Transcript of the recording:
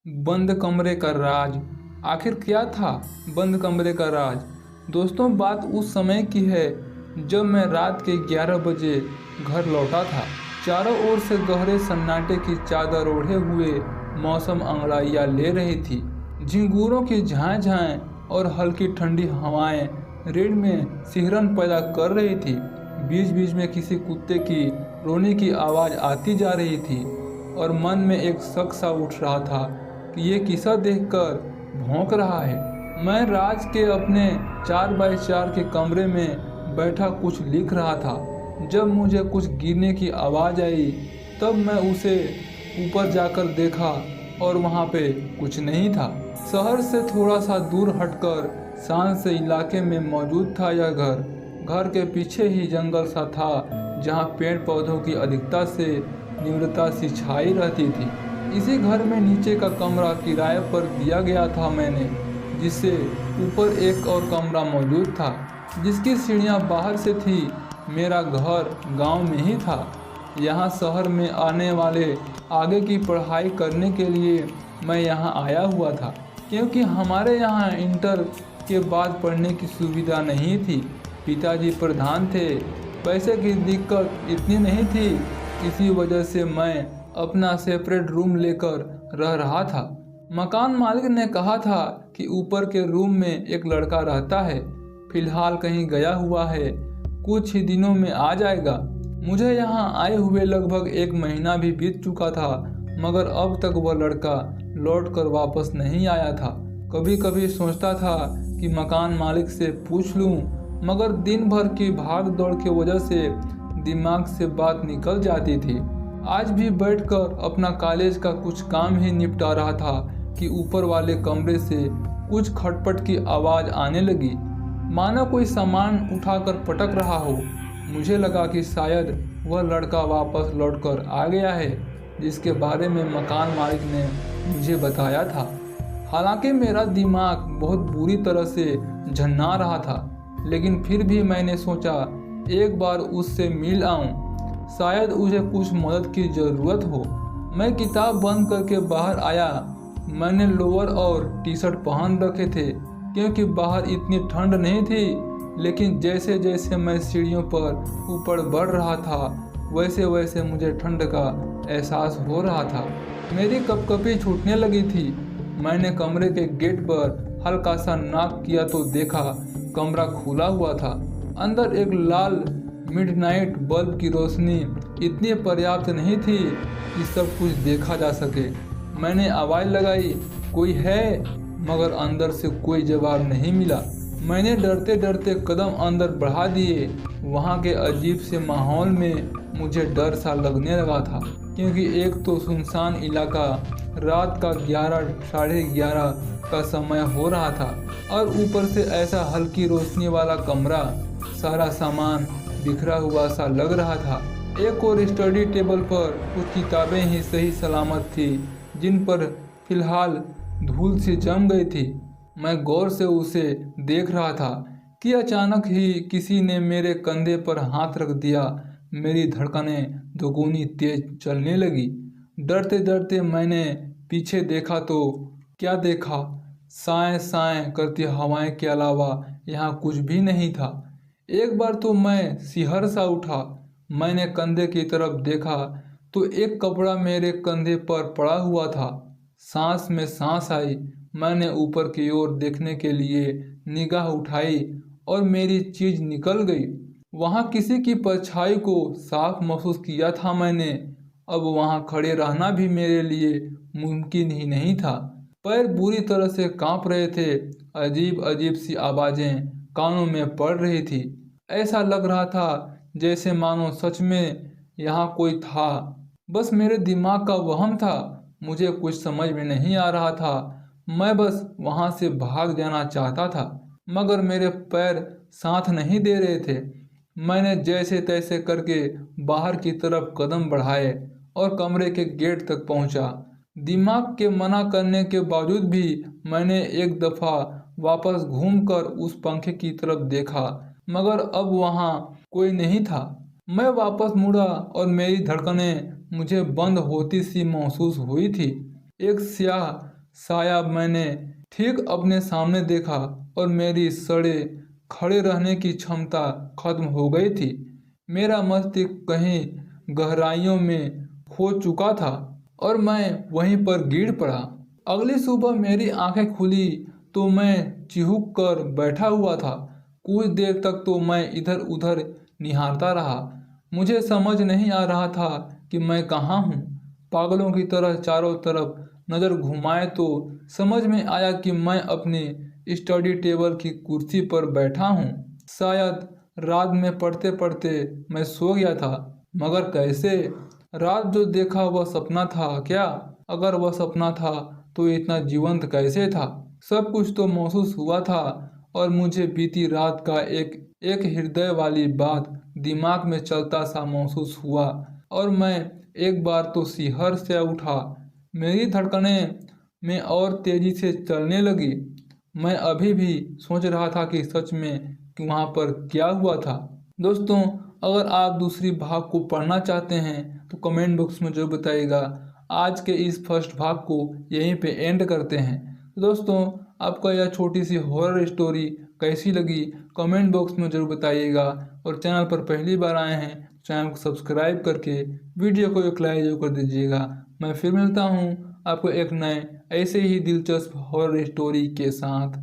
बंद कमरे का राज। आखिर क्या था बंद कमरे का राज? दोस्तों, बात उस समय की है जब मैं रात के 11 बजे घर लौटा था। चारों ओर से गहरे सन्नाटे की चादर ओढ़े हुए मौसम अंगड़ाइयाँ ले रही थी। झिंगूरों की झाएं झाएं और हल्की ठंडी हवाएं रीढ़ में सिहरन पैदा कर रही थी। बीच बीच में किसी कुत्ते की रोने की आवाज़ आती जा रही थी और मन में एक शक सा उठ रहा था कि ये किसा देखकर भौंक रहा है। मैं राज के अपने 4x4 के कमरे में बैठा कुछ लिख रहा था जब मुझे कुछ गिरने की आवाज़ आई। तब मैं उसे ऊपर जाकर देखा और वहाँ पे कुछ नहीं था। शहर से थोड़ा सा दूर हटकर शांत से इलाके में मौजूद था यह घर। घर के पीछे ही जंगल सा था जहाँ पेड़ पौधों की अधिकता से निम्रता सी छाई रहती थी। इसी घर में नीचे का कमरा किराए पर दिया गया था मैंने, जिससे ऊपर एक और कमरा मौजूद था जिसकी सीढ़ियाँ बाहर से थी। मेरा घर गांव में ही था। यहाँ शहर में आने वाले आगे की पढ़ाई करने के लिए मैं यहाँ आया हुआ था, क्योंकि हमारे यहाँ इंटर के बाद पढ़ने की सुविधा नहीं थी। पिताजी प्रधान थे, पैसे की दिक्कत इतनी नहीं थी। इसी वजह से मैं अपना सेपरेट रूम लेकर रह रहा था। मकान मालिक ने कहा था कि ऊपर के रूम में एक लड़का रहता है, फिलहाल कहीं गया हुआ है, कुछ ही दिनों में आ जाएगा। मुझे यहाँ आए हुए लगभग 1 महीना भी बीत चुका था, मगर अब तक वह लड़का लौट कर वापस नहीं आया था। कभी कभी सोचता था कि मकान मालिक से पूछ लूँ, मगर दिन भर की भाग दौड़ की वजह से दिमाग से बात निकल जाती थी। आज भी बैठकर अपना कॉलेज का कुछ काम ही निपटा रहा था कि ऊपर वाले कमरे से कुछ खटपट की आवाज़ आने लगी, मानो कोई सामान उठाकर पटक रहा हो। मुझे लगा कि शायद वह लड़का वापस लौटकर आ गया है, जिसके बारे में मकान मालिक ने मुझे बताया था। हालांकि मेरा दिमाग बहुत बुरी तरह से झन्ना रहा था, लेकिन फिर भी मैंने सोचा एक बार उससे मिल आऊं, शायद उसे कुछ मदद की ज़रूरत हो। मैं किताब बंद करके बाहर आया। मैंने लोअर और टी शर्ट पहन रखे थे क्योंकि बाहर इतनी ठंड नहीं थी, लेकिन जैसे जैसे मैं सीढ़ियों पर ऊपर बढ़ रहा था वैसे वैसे मुझे ठंड का एहसास हो रहा था। मेरी कपकपी छूटने लगी थी। मैंने कमरे के गेट पर हल्का सा नॉक किया तो देखा कमरा खुला हुआ था। अंदर एक लाल मिडनाइट बल्ब की रोशनी इतनी पर्याप्त नहीं थी कि सब कुछ देखा जा सके। मैंने आवाज़ लगाई, कोई है? मगर अंदर से कोई जवाब नहीं मिला। मैंने डरते डरते कदम अंदर बढ़ा दिए। वहाँ के अजीब से माहौल में मुझे डर सा लगने लगा था, क्योंकि एक तो सुनसान इलाका, रात का 11 साढ़े 11 का समय हो रहा था, और ऊपर से ऐसा हल्की रोशनी वाला कमरा। सारा सामान बिखरा हुआ सा लग रहा था। एक और स्टडी टेबल पर कुछ किताबें ही सही सलामत थी, जिन पर फिलहाल धूल सी जम गई थी। मैं गौर से उसे देख रहा था कि अचानक ही किसी ने मेरे कंधे पर हाथ रख दिया। मेरी धड़कनें दोगुनी तेज चलने लगी। डरते डरते मैंने पीछे देखा तो क्या देखा, साएं साएं करती हवाएं के अलावा यहाँ कुछ भी नहीं था। एक बार तो मैं सिहर सा उठा। मैंने कंधे की तरफ देखा तो एक कपड़ा मेरे कंधे पर पड़ा हुआ था। सांस में सांस आई। मैंने ऊपर की ओर देखने के लिए निगाह उठाई और मेरी चीज निकल गई। वहाँ किसी की परछाई को साफ महसूस किया था मैंने। अब वहाँ खड़े रहना भी मेरे लिए मुमकिन ही नहीं था। पैर बुरी तरह से कांप रहे थे। अजीब अजीब सी आवाज़ें कानों में पड़ रही थी। ऐसा लग रहा था जैसे मानो सच में यहाँ कोई था, बस मेरे दिमाग का वहम था। मुझे कुछ समझ में नहीं आ रहा था। मैं बस वहाँ से भाग जाना चाहता था, मगर मेरे पैर साथ नहीं दे रहे थे। मैंने जैसे तैसे करके बाहर की तरफ कदम बढ़ाए और कमरे के गेट तक पहुंचा। दिमाग के मना करने के बावजूद भी मैंने एक दफ़ा वापस घूमकर उस पंखे की तरफ देखा, मगर अब वहाँ कोई नहीं था। मैं वापस मुड़ा और मेरी धड़कनें मुझे बंद होती सी महसूस हुई थी। एक स्याह साया मैंने ठीक अपने सामने देखा और मेरी सड़े खड़े रहने की क्षमता खत्म हो गई थी। मेरा मस्तिष्क कहीं गहराइयों में खो चुका था और मैं वहीं पर गिर पड़ा। अगली सुबह मेरी आंखें खुली तो मैं चिहुक कर बैठा हुआ था। कुछ देर तक तो मैं इधर उधर निहारता रहा। मुझे समझ नहीं आ रहा था कि मैं कहाँ हूँ। पागलों की तरह चारों तरफ नज़र घुमाए तो समझ में आया कि मैं अपनी स्टडी टेबल की कुर्सी पर बैठा हूँ। शायद रात में पढ़ते पढ़ते मैं सो गया था, मगर कैसे? रात जो देखा वह सपना था क्या? अगर वह सपना था तो इतना जीवंत कैसे था? सब कुछ तो महसूस हुआ था और मुझे बीती रात का एक एक हृदय वाली बात दिमाग में चलता सा महसूस हुआ और मैं एक बार तो सिहर से उठा। मेरी धड़कनें में और तेजी से चलने लगी। मैं अभी भी सोच रहा था कि सच में कि वहाँ पर क्या हुआ था। दोस्तों, अगर आप दूसरी भाग को पढ़ना चाहते हैं तो कमेंट बॉक्स में जरूर बताइएगा। आज के इस फर्स्ट भाग को यहीं पे एंड करते हैं। तो दोस्तों, आपका यह छोटी सी हॉरर स्टोरी कैसी लगी कमेंट बॉक्स में जरूर बताइएगा और चैनल पर पहली बार आए हैं तो चैनल को सब्सक्राइब करके वीडियो को एक लाइक जरूर कर दीजिएगा। मैं फिर मिलता हूँ आपको एक नए ऐसे ही दिलचस्प हॉरर स्टोरी के साथ।